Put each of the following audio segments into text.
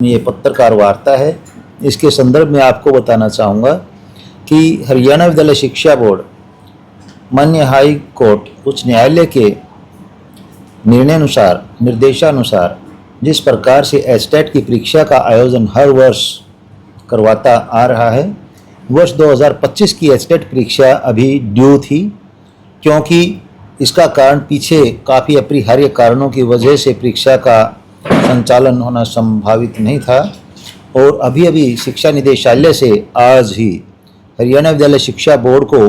अपनी ये पत्रकार वार्ता है, इसके संदर्भ में आपको बताना चाहूँगा कि हरियाणा विद्यालय शिक्षा बोर्ड माननीय हाई कोर्ट उच्च न्यायालय के निर्णयानुसार निर्देशानुसार जिस प्रकार से एस्टेट की परीक्षा का आयोजन हर वर्ष करवाता आ रहा है, वर्ष 2025 की एस्टेट परीक्षा अभी ड्यू थी, क्योंकि इसका कारण पीछे काफ़ी अपरिहार्य कारणों की वजह से परीक्षा का संचालन होना संभावित नहीं था। और अभी शिक्षा निदेशालय से आज ही हरियाणा विद्यालय शिक्षा बोर्ड को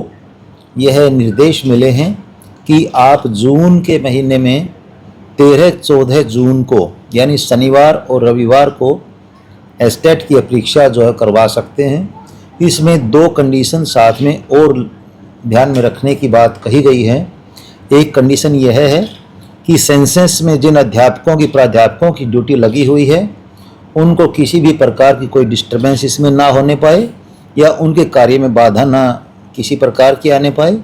यह निर्देश मिले हैं कि आप जून के महीने में 13-14 जून को यानी शनिवार और रविवार को एस्टेट की परीक्षा जो है करवा सकते हैं। इसमें 2 कंडीशन साथ में और ध्यान में रखने की बात कही गई है। एक कंडीशन यह है कि सेंसस में जिन अध्यापकों की प्राध्यापकों की ड्यूटी लगी हुई है उनको किसी भी प्रकार की कोई डिस्टर्बेंस इसमें ना होने पाए या उनके कार्य में बाधा ना किसी प्रकार की आने पाए।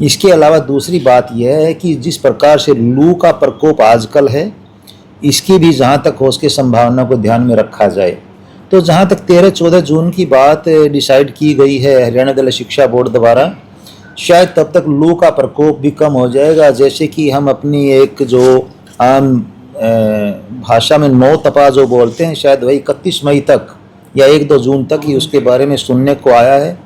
इसके अलावा दूसरी बात यह है कि जिस प्रकार से लू का प्रकोप आजकल है, इसकी भी जहाँ तक हो उसके संभावना को ध्यान में रखा जाए। तो जहाँ तक 13-14 जून की बात डिसाइड की गई है हरियाणा विद्यालय शिक्षा बोर्ड द्वारा, शायद तब तक लू का प्रकोप भी कम हो जाएगा। जैसे कि हम अपनी एक जो आम भाषा में 9 तपा जो बोलते हैं, शायद वही 31 मई तक या 1-2 जून तक ही उसके बारे में सुनने को आया है।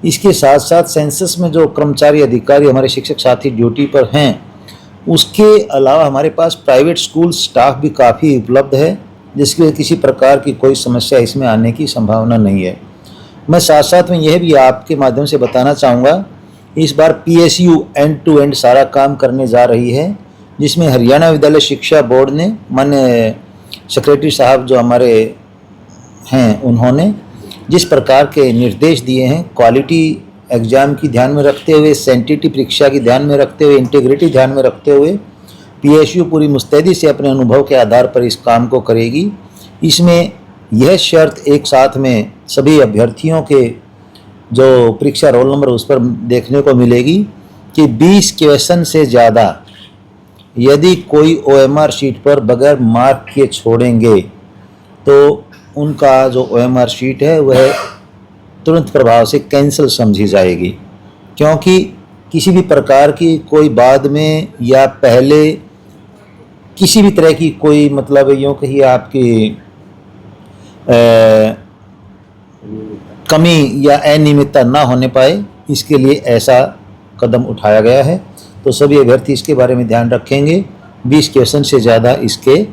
इसके साथ साथ सेंसस में जो कर्मचारी अधिकारी हमारे शिक्षक साथी ड्यूटी पर हैं, उसके अलावा हमारे पास प्राइवेट स्कूल स्टाफ भी काफ़ी उपलब्ध है, जिसकी वजह किसी प्रकार की कोई समस्या इसमें आने की संभावना नहीं है। मैं साथ साथ में यह भी आपके माध्यम से बताना चाहूँगा, इस बार PSU एंड टू एंड सारा काम करने जा रही है, जिसमें हरियाणा विद्यालय शिक्षा बोर्ड ने माननीय सेक्रेटरी साहब जो हमारे हैं उन्होंने जिस प्रकार के निर्देश दिए हैं, क्वालिटी एग्ज़ाम की ध्यान में रखते हुए, सैंटिटी परीक्षा की ध्यान में रखते हुए, इंटीग्रिटी ध्यान में रखते हुए PSU पूरी मुस्तैदी से अपने अनुभव के आधार पर इस काम को करेगी। इसमें यह शर्त एक साथ में सभी अभ्यर्थियों के जो परीक्षा रोल नंबर उस पर देखने को मिलेगी कि 20 क्वेश्चन से ज़्यादा यदि कोई OMR शीट पर बगैर मार्क के छोड़ेंगे तो उनका जो OMR शीट है वह तुरंत प्रभाव से कैंसिल समझी जाएगी, क्योंकि किसी भी प्रकार की कोई बाद में या पहले किसी भी तरह की कोई मतलब यूँ कहिए आपकी कमी या अनियमितता ना होने पाए, इसके लिए ऐसा कदम उठाया गया है। तो सभी अभ्यर्थी इसके बारे में ध्यान रखेंगे। 20 क्वेश्चन से ज़्यादा इसके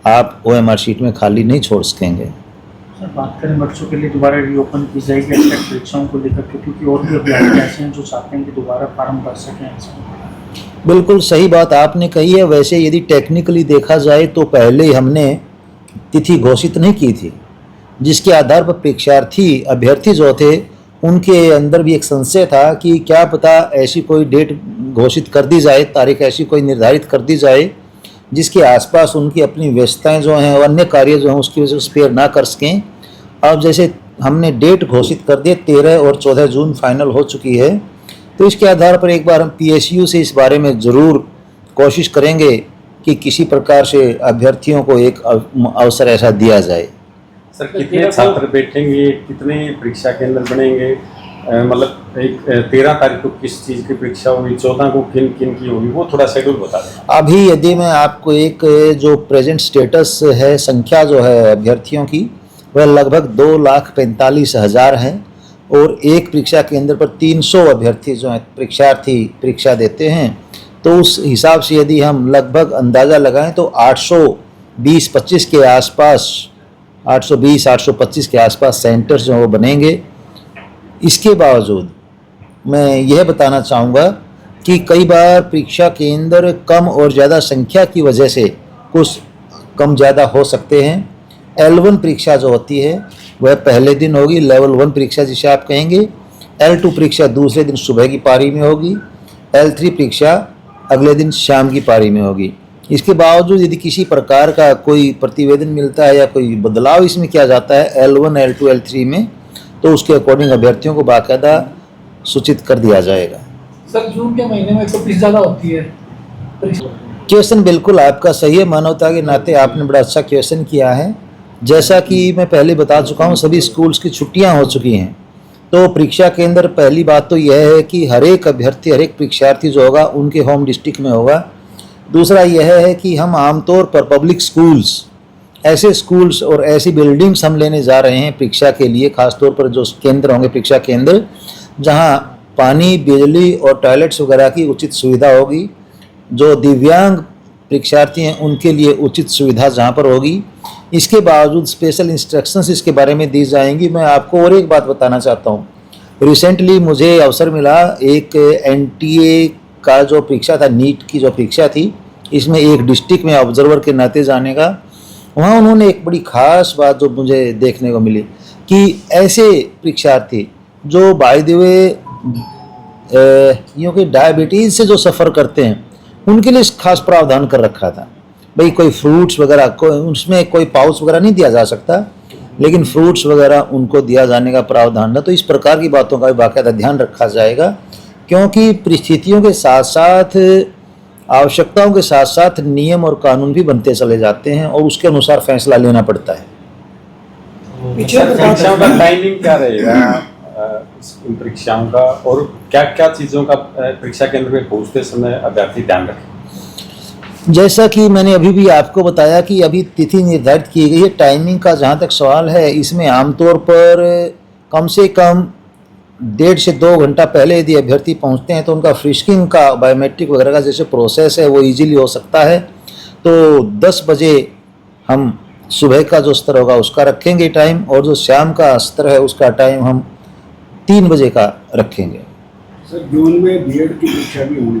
आप OMR शीट में खाली नहीं छोड़ सकेंगे। सर, बात करें बच्चों के लिए दोबारा रीओपन की जाएगी एस्टेट परीक्षाओं को लेकर के, क्योंकि और भी अभ्यर्थी ऐसे हैं जो चाहते हैं कि दोबारा फार्म भर सकें। बिल्कुल सही बात आपने कही है। वैसे यदि टेक्निकली देखा जाए तो पहले हमने तिथि घोषित नहीं की थी, जिसके आधार पर परीक्षार्थी अभ्यर्थी जो थे उनके अंदर भी एक संशय था कि क्या पता ऐसी कोई डेट घोषित कर दी जाए, तारीख ऐसी कोई निर्धारित कर दी जाए जिसके आसपास उनकी अपनी व्यस्तताएं जो हैं और अन्य कार्य जो हैं उसकी वजह से स्पेयर ना कर सकें। अब जैसे हमने डेट घोषित कर दिए, 13 और 14 जून फाइनल हो चुकी है, तो इसके आधार पर एक बार हम PSU से इस बारे में ज़रूर कोशिश करेंगे कि किसी प्रकार से अभ्यर्थियों को एक अवसर ऐसा दिया जाए। सर, कितने छात्र बैठेंगे, कितने परीक्षा केंद्र बनेंगे, मतलब एक 13 तारीख को किस चीज़ की परीक्षा होगी, 14 को किन किन की होगी, वो थोड़ा शेड्यूल बता दें। अभी यदि मैं आपको एक जो प्रेजेंट स्टेटस है, संख्या जो है अभ्यर्थियों की, वह लगभग 2,45,000 है और एक परीक्षा केंद्र पर 300 अभ्यर्थी जो हैं परीक्षार्थी परीक्षा देते हैं। तो उस हिसाब से यदि हम लगभग अंदाज़ा लगाएं तो 820-25 के आसपास 820-825 के आसपास सेंटर्स जो वो बनेंगे। इसके बावजूद मैं यह बताना चाहूँगा कि कई बार परीक्षा केंद्र कम और ज़्यादा संख्या की वजह से कुछ कम ज़्यादा हो सकते हैं। L1 परीक्षा जो होती है वह पहले दिन होगी, लेवल 1 परीक्षा जिसे आप कहेंगे। L2 परीक्षा दूसरे दिन सुबह की पारी में होगी। L3 परीक्षा अगले दिन शाम की पारी में होगी। इसके बावजूद यदि किसी प्रकार का कोई प्रतिवेदन मिलता है या कोई बदलाव इसमें किया जाता है L1, L2, L3 में, तो उसके अकॉर्डिंग अभ्यर्थियों को बाकायदा सूचित कर दिया जाएगा। सर, जून के महीने में तो फीस ज़्यादा होती है। क्वेश्चन बिल्कुल आपका सही है, मानवता के नाते आपने बड़ा अच्छा क्वेश्चन किया है। जैसा कि मैं पहले बता चुका हूँ, सभी स्कूल्स की छुट्टियां हो चुकी हैं। तो परीक्षा केंद्र, पहली बात तो यह है कि हर एक अभ्यर्थी, हर एक परीक्षार्थी जो होगा उनके होम डिस्ट्रिक्ट में होगा। दूसरा यह है कि हम आमतौर पर पब्लिक स्कूल्स, ऐसे स्कूल्स और ऐसी बिल्डिंग्स हम लेने जा रहे हैं परीक्षा के लिए, खासतौर पर जो केंद्र होंगे परीक्षा केंद्र, जहां पानी, बिजली और टॉयलेट्स वगैरह की उचित सुविधा होगी। जो दिव्यांग परीक्षार्थी हैं उनके लिए उचित सुविधा जहां पर होगी। इसके बावजूद स्पेशल इंस्ट्रक्शंस इसके बारे में दी जाएंगी। मैं आपको और एक बात बताना चाहता हूँ, रिसेंटली मुझे अवसर मिला, एक NTA का जो परीक्षा था, नीट की जो परीक्षा थी, इसमें एक डिस्ट्रिक्ट में ऑब्जर्वर के नाते जाने का, वहाँ उन्होंने एक बड़ी ख़ास बात जो मुझे देखने को मिली कि ऐसे परीक्षार्थी जो बाय द वे यूँ कि डायबिटीज़ से जो सफ़र करते हैं, उनके लिए खास प्रावधान कर रखा था। भाई कोई फ्रूट्स वगैरह, कोई उसमें कोई पाउच वगैरह नहीं दिया जा सकता, लेकिन फ्रूट्स वगैरह उनको दिया जाने का प्रावधान था। तो इस प्रकार की बातों का भी बाकायदा ध्यान रखा जाएगा, क्योंकि परिस्थितियों के साथ साथ, आवश्यकताओं के साथ साथ नियम और कानून भी बनते चले जाते हैं और उसके अनुसार फैसला लेना पड़ता है। परीक्षाओं का टाइमिंग क्या रहेगा इन परीक्षाओं का, और क्या क्या चीज़ों का परीक्षा केंद्र में पहुंचते समय अभ्यर्थी ध्यान रखें? जैसा कि मैंने अभी भी आपको बताया कि अभी तिथि निर्धारित की गई है। टाइमिंग का जहाँ तक सवाल है, इसमें आमतौर पर कम से कम 1.5 से 2 घंटा पहले यदि अभ्यर्थी पहुँचते हैं तो उनका फ्रिस्किंग का, बायोमेट्रिक वगैरह का जैसे प्रोसेस है वो इजीली हो सकता है। तो 10 बजे हम सुबह का जो स्तर होगा उसका रखेंगे टाइम, और जो शाम का स्तर है उसका टाइम हम 3 बजे का रखेंगे। सर, जून में B.Ed की परीक्षा भी होनी